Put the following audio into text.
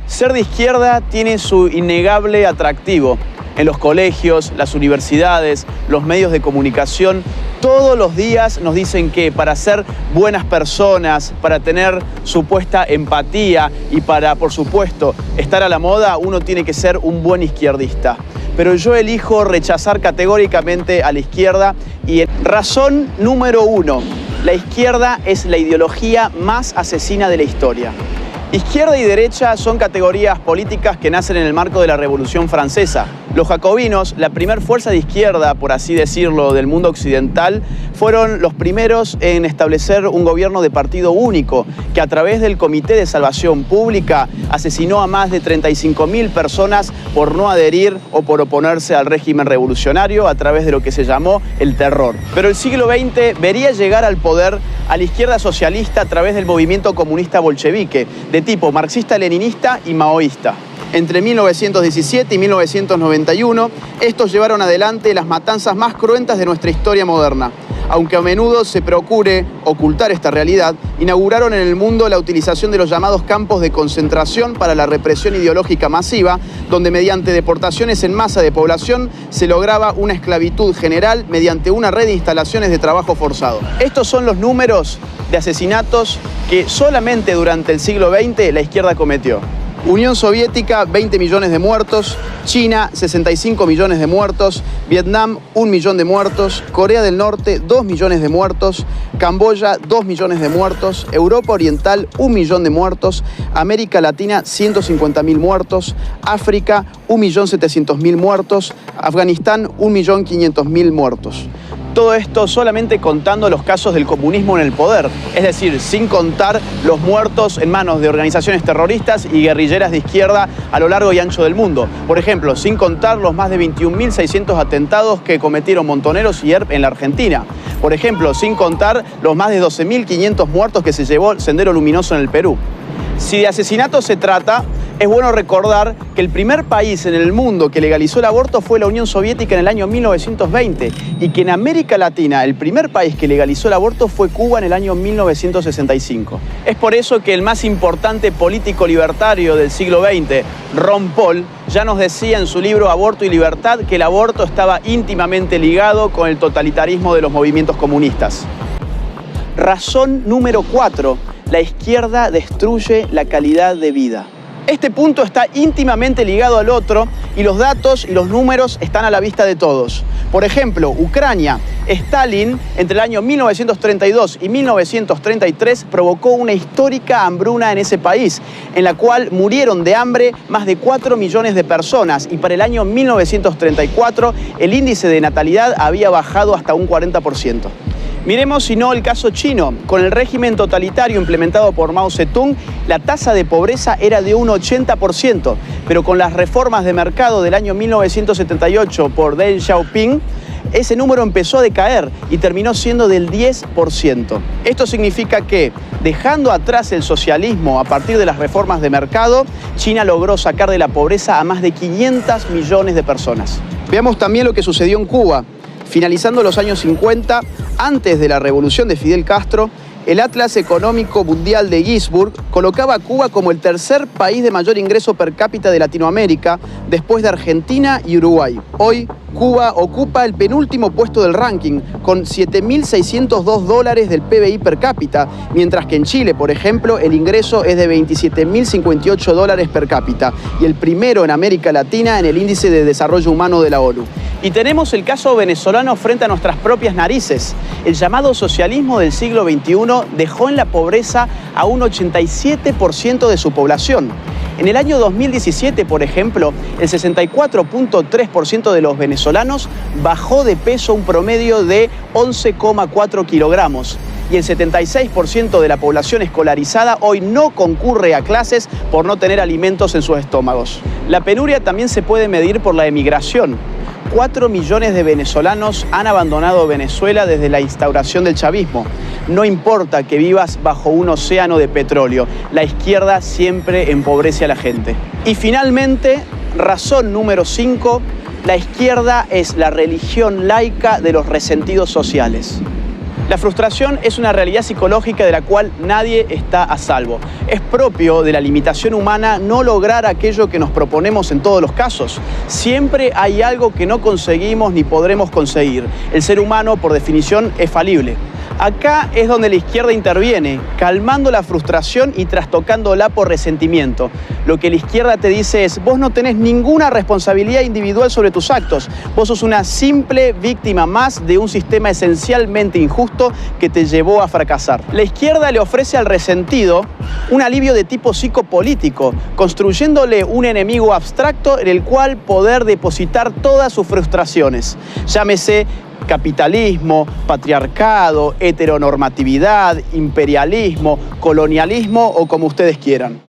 Ser de izquierda tiene su innegable atractivo. En los colegios, las universidades, los medios de comunicación, todos los días nos dicen que para ser buenas personas, para tener supuesta empatía y para, por supuesto, estar a la moda, uno tiene que ser un buen izquierdista. Pero yo elijo rechazar categóricamente a la izquierda y razón número 1, la izquierda es la ideología más asesina de la historia. Izquierda y derecha son categorías políticas que nacen en el marco de la Revolución Francesa. Los jacobinos, la primer fuerza de izquierda, por así decirlo, del mundo occidental, fueron los primeros en establecer un gobierno de partido único, que a través del Comité de Salvación Pública asesinó a más de 35.000 personas por no adherir o por oponerse al régimen revolucionario a través de lo que se llamó el terror. Pero el siglo XX vería llegar al poder a la izquierda socialista a través del movimiento comunista bolchevique, de tipo marxista-leninista y maoísta. Entre 1917 y 1991, estos llevaron adelante las matanzas más cruentas de nuestra historia moderna. Aunque a menudo se procure ocultar esta realidad, inauguraron en el mundo la utilización de los llamados campos de concentración para la represión ideológica masiva, donde mediante deportaciones en masa de población se lograba una esclavitud general mediante una red de instalaciones de trabajo forzado. Estos son los números de asesinatos que solamente durante el siglo XX la izquierda cometió. Unión Soviética, 20 millones de muertos, China, 65 millones de muertos, Vietnam, 1 millón de muertos, Corea del Norte, 2 millones de muertos, Camboya, 2 millones de muertos, Europa Oriental, 1 millón de muertos, América Latina, 150.000 muertos, África, 1.700.000 muertos, Afganistán, 1.500.000 muertos. Todo esto solamente contando los casos del comunismo en el poder, es decir, sin contar los muertos en manos de organizaciones terroristas y guerrilleras de izquierda a lo largo y ancho del mundo. Por ejemplo, sin contar los más de 21.600 atentados que cometieron Montoneros y ERP en la Argentina. Por ejemplo, sin contar los más de 12.500 muertos que se llevó el Sendero Luminoso en el Perú. Si de asesinatos se trata, es bueno recordar que el primer país en el mundo que legalizó el aborto fue la Unión Soviética en el año 1920 y que en América Latina el primer país que legalizó el aborto fue Cuba en el año 1965. Es por eso que el más importante político libertario del siglo XX, Ron Paul, ya nos decía en su libro Aborto y Libertad que el aborto estaba íntimamente ligado con el totalitarismo de los movimientos comunistas. Razón número 4. La izquierda destruye la calidad de vida. Este punto está íntimamente ligado al otro y los datos y los números están a la vista de todos. Por ejemplo, Ucrania. Stalin, entre el año 1932 y 1933, provocó una histórica hambruna en ese país, en la cual murieron de hambre más de 4 millones de personas y para el año 1934 el índice de natalidad había bajado hasta un 40%. Miremos si no el caso chino. Con el régimen totalitario implementado por Mao Zedong, la tasa de pobreza era de un 80%, pero con las reformas de mercado del año 1978 por Deng Xiaoping, ese número empezó a decaer y terminó siendo del 10%. Esto significa que, dejando atrás el socialismo a partir de las reformas de mercado, China logró sacar de la pobreza a más de 500 millones de personas. Veamos también lo que sucedió en Cuba. Finalizando los años 50, antes de la revolución de Fidel Castro, el Atlas Económico Mundial de Ginzburg colocaba a Cuba como el tercer país de mayor ingreso per cápita de Latinoamérica, después de Argentina y Uruguay. Hoy, Cuba ocupa el penúltimo puesto del ranking, con $7.602 del PBI per cápita, mientras que en Chile, por ejemplo, el ingreso es de $27.058 per cápita, y el primero en América Latina en el Índice de Desarrollo Humano de la ONU. Y tenemos el caso venezolano frente a nuestras propias narices. El llamado socialismo del siglo XXI dejó en la pobreza a un 87% de su población. En el año 2017, por ejemplo, el 64.3% de los venezolanos bajó de peso un promedio de 11,4 kilogramos. Y el 76% de la población escolarizada hoy no concurre a clases por no tener alimentos en sus estómagos. La penuria también se puede medir por la emigración. 4 millones de venezolanos han abandonado Venezuela desde la instauración del chavismo. No importa que vivas bajo un océano de petróleo, la izquierda siempre empobrece a la gente. Y finalmente, razón número 5, la izquierda es la religión laica de los resentidos sociales. La frustración es una realidad psicológica de la cual nadie está a salvo. Es propio de la limitación humana no lograr aquello que nos proponemos en todos los casos. Siempre hay algo que no conseguimos ni podremos conseguir. El ser humano, por definición, es falible. Acá es donde la izquierda interviene, calmando la frustración y trastocándola por resentimiento. Lo que la izquierda te dice es, vos no tenés ninguna responsabilidad individual sobre tus actos. Vos sos una simple víctima más de un sistema esencialmente injusto que te llevó a fracasar. La izquierda le ofrece al resentido un alivio de tipo psicopolítico, construyéndole un enemigo abstracto en el cual poder depositar todas sus frustraciones. Llámese capitalismo, patriarcado, heteronormatividad, imperialismo, colonialismo o como ustedes quieran.